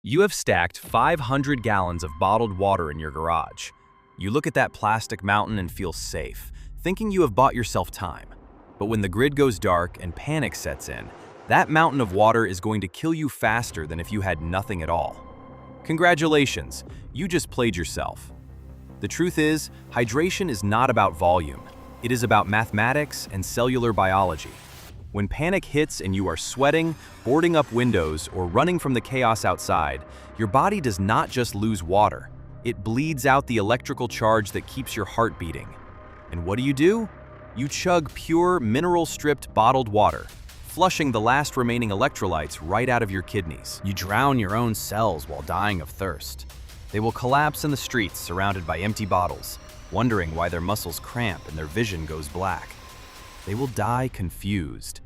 You have stacked 500 gallons of bottled water in your garage. You look at that plastic mountain and feel safe, thinking you have bought yourself time. But when the grid goes dark and panic sets in, that mountain of water is going to kill you faster than if you had nothing at all. Congratulations, you just played yourself. The truth is, hydration is not about volume. It is about mathematics and cellular biology. When panic hits and you are sweating, boarding up windows, or running from the chaos outside, your body does not just lose water. It bleeds out the electrical charge that keeps your heart beating. And what do? You chug pure, mineral-stripped bottled water, flushing the last remaining electrolytes right out of your kidneys. You drown your own cells while dying of thirst. They will collapse in the streets surrounded by empty bottles, wondering why their muscles cramp and their vision goes black. They will die confused.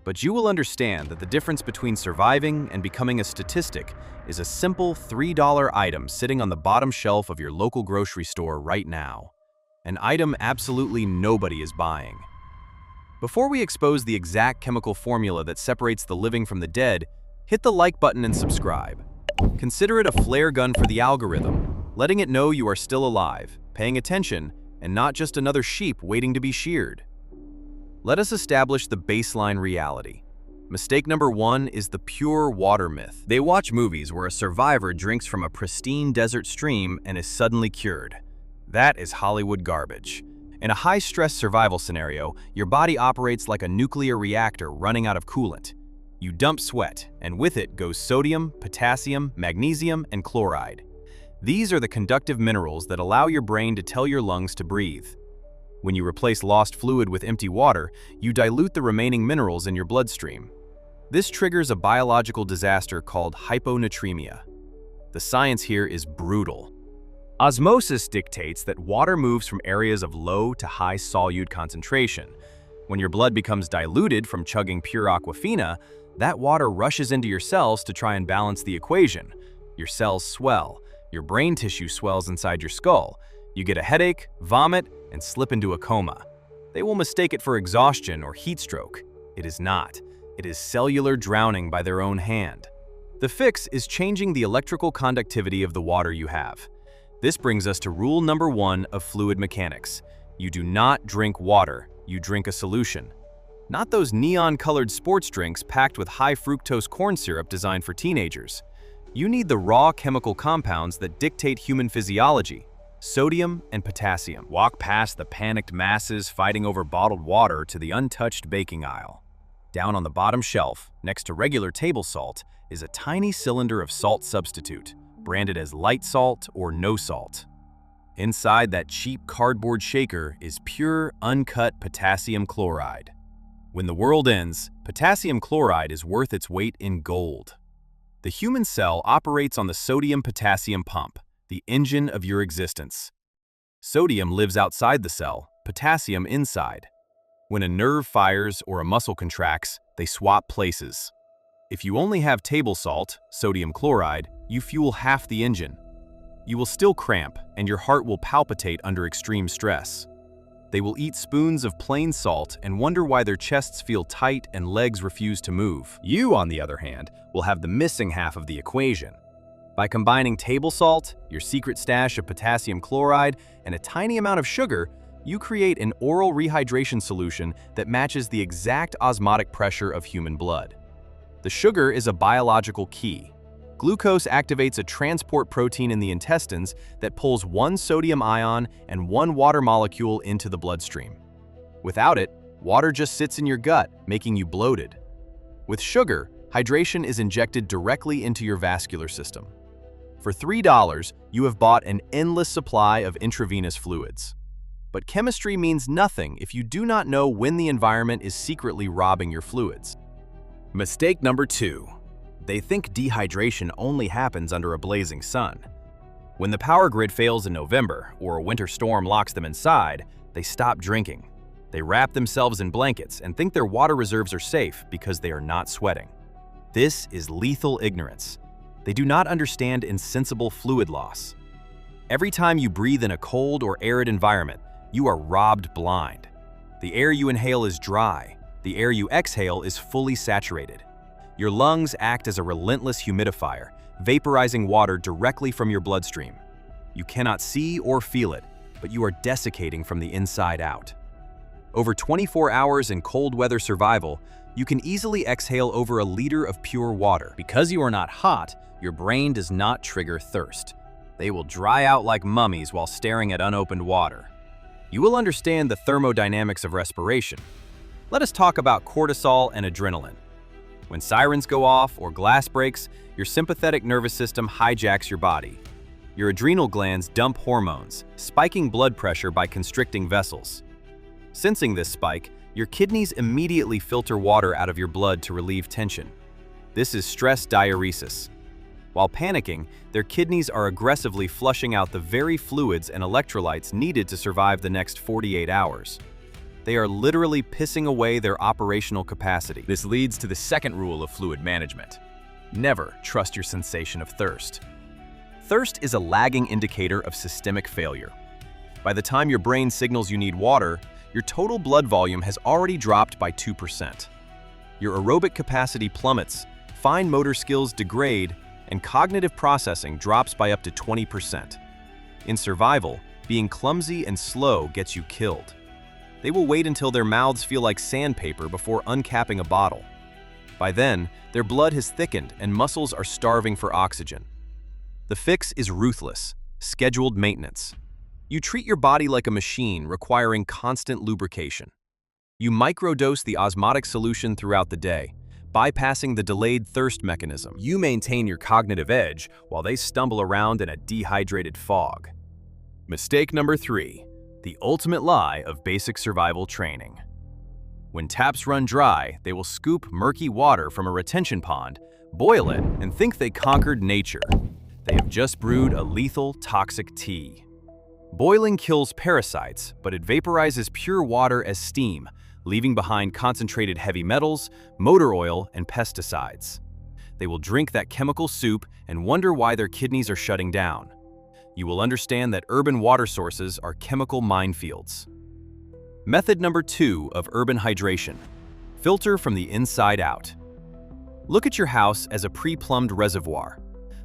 But you will understand that the difference between surviving and becoming a statistic is a simple $3 item sitting on the bottom shelf of your local grocery store right now. An item absolutely nobody is buying. Before we expose the exact chemical formula that separates the living from the dead, hit the like button and subscribe. Consider it a flare gun for the algorithm, letting it know you are still alive, paying attention, and not just another sheep waiting to be sheared. Let us establish the baseline reality. Mistake number 1 is the pure water myth. They watch movies where a survivor drinks from a pristine desert stream and is suddenly cured. That is Hollywood garbage. In a high-stress survival scenario, your body operates like a nuclear reactor running out of coolant. You dump sweat, and with it goes sodium, potassium, magnesium, and chloride. These are the conductive minerals that allow your brain to tell your lungs to breathe. When you replace lost fluid with empty water, you dilute the remaining minerals in your bloodstream. This triggers a biological disaster called hyponatremia. The science here is brutal. Osmosis dictates that water moves from areas of low to high solute concentration. When your blood becomes diluted from chugging pure Aquafina, that water rushes into your cells to try and balance the equation. Your cells swell, your brain tissue swells inside your skull. You get a headache, vomit, and slip into a coma. They will mistake it for exhaustion or heat stroke. It is not. It is cellular drowning by their own hand. The fix is changing the electrical conductivity of the water you have. This brings us to rule number 1 of fluid mechanics. You do not drink water, you drink a solution. Not those neon-colored sports drinks packed with high fructose corn syrup designed for teenagers. You need the raw chemical compounds that dictate human physiology. Sodium and potassium. Walk past the panicked masses fighting over bottled water to the untouched baking aisle. Down on the bottom shelf, next to regular table salt, is a tiny cylinder of salt substitute, branded as light salt or no salt. Inside that cheap cardboard shaker is pure, uncut potassium chloride. When the world ends, potassium chloride is worth its weight in gold. The human cell operates on the sodium-potassium pump, the engine of your existence. Sodium lives outside the cell, potassium inside. When a nerve fires or a muscle contracts, they swap places. If you only have table salt, sodium chloride, you fuel half the engine. You will still cramp, and your heart will palpitate under extreme stress. They will eat spoons of plain salt and wonder why their chests feel tight and legs refuse to move. You, on the other hand, will have the missing half of the equation. By combining table salt, your secret stash of potassium chloride, and a tiny amount of sugar, you create an oral rehydration solution that matches the exact osmotic pressure of human blood. The sugar is a biological key. Glucose activates a transport protein in the intestines that pulls 1 sodium ion and 1 water molecule into the bloodstream. Without it, water just sits in your gut, making you bloated. With sugar, hydration is injected directly into your vascular system. For $3, you have bought an endless supply of intravenous fluids. But chemistry means nothing if you do not know when the environment is secretly robbing your fluids. Mistake number 2. They think dehydration only happens under a blazing sun. When the power grid fails in November or a winter storm locks them inside, they stop drinking. They wrap themselves in blankets and think their water reserves are safe because they are not sweating. This is lethal ignorance. They do not understand insensible fluid loss. Every time you breathe in a cold or arid environment, you are robbed blind. The air you inhale is dry. The air you exhale is fully saturated. Your lungs act as a relentless humidifier, vaporizing water directly from your bloodstream. You cannot see or feel it, but you are desiccating from the inside out. Over 24 hours in cold weather survival, you can easily exhale over a liter of pure water. Because you are not hot, your brain does not trigger thirst. They will dry out like mummies while staring at unopened water. You will understand the thermodynamics of respiration. Let us talk about cortisol and adrenaline. When sirens go off or glass breaks, your sympathetic nervous system hijacks your body. Your adrenal glands dump hormones, spiking blood pressure by constricting vessels. Sensing this spike, your kidneys immediately filter water out of your blood to relieve tension. This is stress diuresis. While panicking, their kidneys are aggressively flushing out the very fluids and electrolytes needed to survive the next 48 hours. They are literally pissing away their operational capacity. This leads to the second rule of fluid management. Never trust your sensation of thirst. Thirst is a lagging indicator of systemic failure. By the time your brain signals you need water, your total blood volume has already dropped by 2%. Your aerobic capacity plummets, fine motor skills degrade, and cognitive processing drops by up to 20%. In survival, being clumsy and slow gets you killed. They will wait until their mouths feel like sandpaper before uncapping a bottle. By then, their blood has thickened and muscles are starving for oxygen. The fix is ruthless, scheduled maintenance. You treat your body like a machine requiring constant lubrication. You microdose the osmotic solution throughout the day, bypassing the delayed thirst mechanism. You maintain your cognitive edge while they stumble around in a dehydrated fog. Mistake number 3, the ultimate lie of basic survival training. When taps run dry, they will scoop murky water from a retention pond, boil it, and think they conquered nature. They have just brewed a lethal, toxic tea. Boiling kills parasites, but it vaporizes pure water as steam, leaving behind concentrated heavy metals, motor oil, and pesticides. They will drink that chemical soup and wonder why their kidneys are shutting down. You will understand that urban water sources are chemical minefields. Method number 2 of urban hydration. Filter from the inside out. Look at your house as a pre-plumbed reservoir.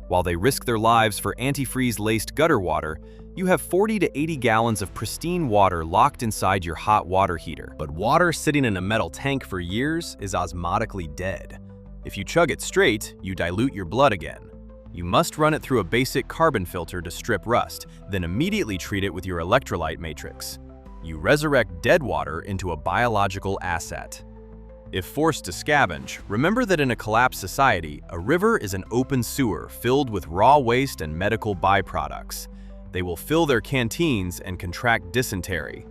While they risk their lives for antifreeze-laced gutter water, you have 40 to 80 gallons of pristine water locked inside your hot water heater. But water sitting in a metal tank for years is osmotically dead. If you chug it straight, you dilute your blood again. You must run it through a basic carbon filter to strip rust, then immediately treat it with your electrolyte matrix. You resurrect dead water into a biological asset. If forced to scavenge, remember that in a collapsed society, a river is an open sewer filled with raw waste and medical byproducts. They will fill their canteens and contract dysentery.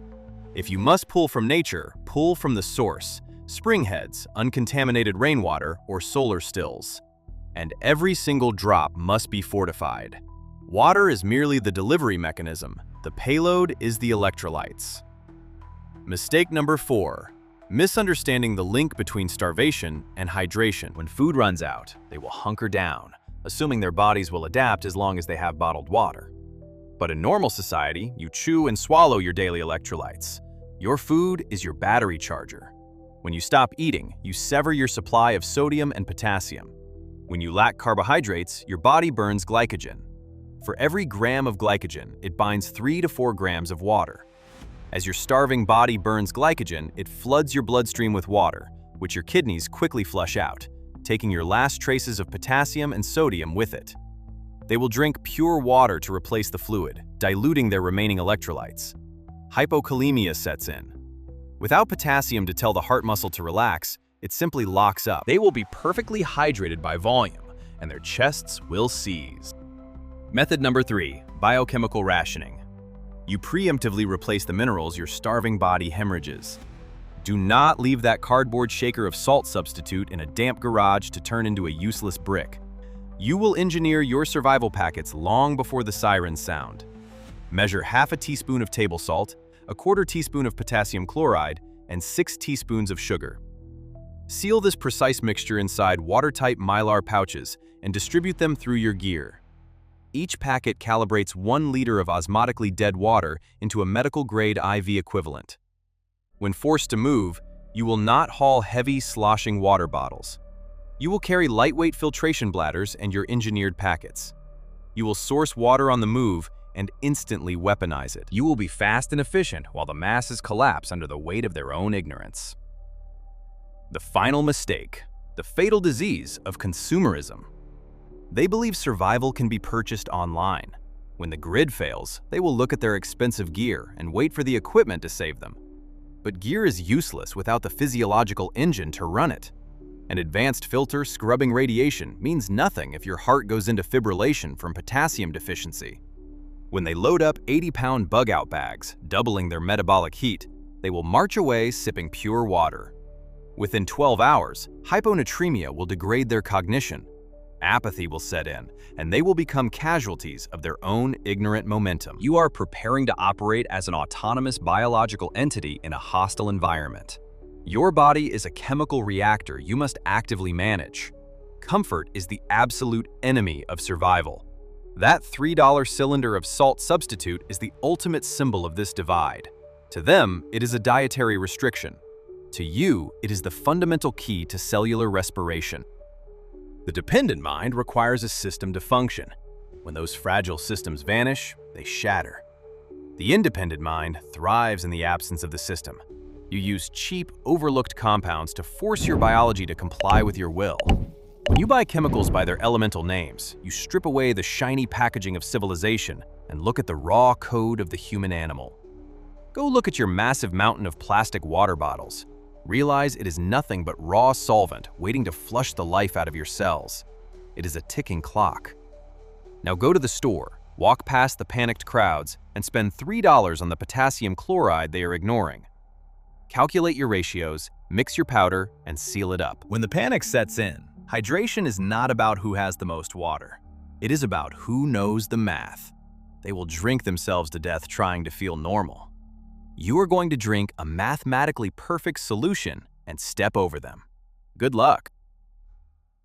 If you must pull from nature, pull from the source, spring heads, uncontaminated rainwater, or solar stills. And every single drop must be fortified. Water is merely the delivery mechanism. The payload is the electrolytes. Mistake number 4. Misunderstanding the link between starvation and hydration. When food runs out, they will hunker down, assuming their bodies will adapt as long as they have bottled water. But in normal society, you chew and swallow your daily electrolytes. Your food is your battery charger. When you stop eating, you sever your supply of sodium and potassium. When you lack carbohydrates, your body burns glycogen. For every gram of glycogen, it binds 3 to 4 grams of water. As your starving body burns glycogen, it floods your bloodstream with water, which your kidneys quickly flush out, taking your last traces of potassium and sodium with it. They will drink pure water to replace the fluid, diluting their remaining electrolytes. Hypokalemia sets in. Without potassium to tell the heart muscle to relax, it simply locks up. They will be perfectly hydrated by volume, and their chests will seize. Method number 3, biochemical rationing. You preemptively replace the minerals your starving body hemorrhages. Do not leave that cardboard shaker of salt substitute in a damp garage to turn into a useless brick. You will engineer your survival packets long before the sirens sound. Measure half a teaspoon of table salt, a quarter teaspoon of potassium chloride, and 6 teaspoons of sugar. Seal this precise mixture inside watertight mylar pouches and distribute them through your gear. Each packet calibrates 1 liter of osmotically dead water into a medical-grade IV equivalent. When forced to move, you will not haul heavy, sloshing water bottles. You will carry lightweight filtration bladders and your engineered packets. You will source water on the move and instantly weaponize it. You will be fast and efficient while the masses collapse under the weight of their own ignorance. The final mistake, the fatal disease of consumerism. They believe survival can be purchased online. When the grid fails, they will look at their expensive gear and wait for the equipment to save them. But gear is useless without the physiological engine to run it. An advanced filter scrubbing radiation means nothing if your heart goes into fibrillation from potassium deficiency. When they load up 80-pound bug-out bags, doubling their metabolic heat, they will march away sipping pure water. Within 12 hours, hyponatremia will degrade their cognition. Apathy will set in, and they will become casualties of their own ignorant momentum. You are preparing to operate as an autonomous biological entity in a hostile environment. Your body is a chemical reactor you must actively manage. Comfort is the absolute enemy of survival. That $3 cylinder of salt substitute is the ultimate symbol of this divide. To them, it is a dietary restriction. To you, it is the fundamental key to cellular respiration. The dependent mind requires a system to function. When those fragile systems vanish, they shatter. The independent mind thrives in the absence of the system. You use cheap, overlooked compounds to force your biology to comply with your will. When you buy chemicals by their elemental names, you strip away the shiny packaging of civilization and look at the raw code of the human animal. Go look at your massive mountain of plastic water bottles. Realize it is nothing but raw solvent waiting to flush the life out of your cells. It is a ticking clock. Now go to the store, walk past the panicked crowds, and spend $3 on the potassium chloride they are ignoring. Calculate your ratios, mix your powder, and seal it up. When the panic sets in, hydration is not about who has the most water. It is about who knows the math. They will drink themselves to death trying to feel normal. You are going to drink a mathematically perfect solution and step over them. Good luck.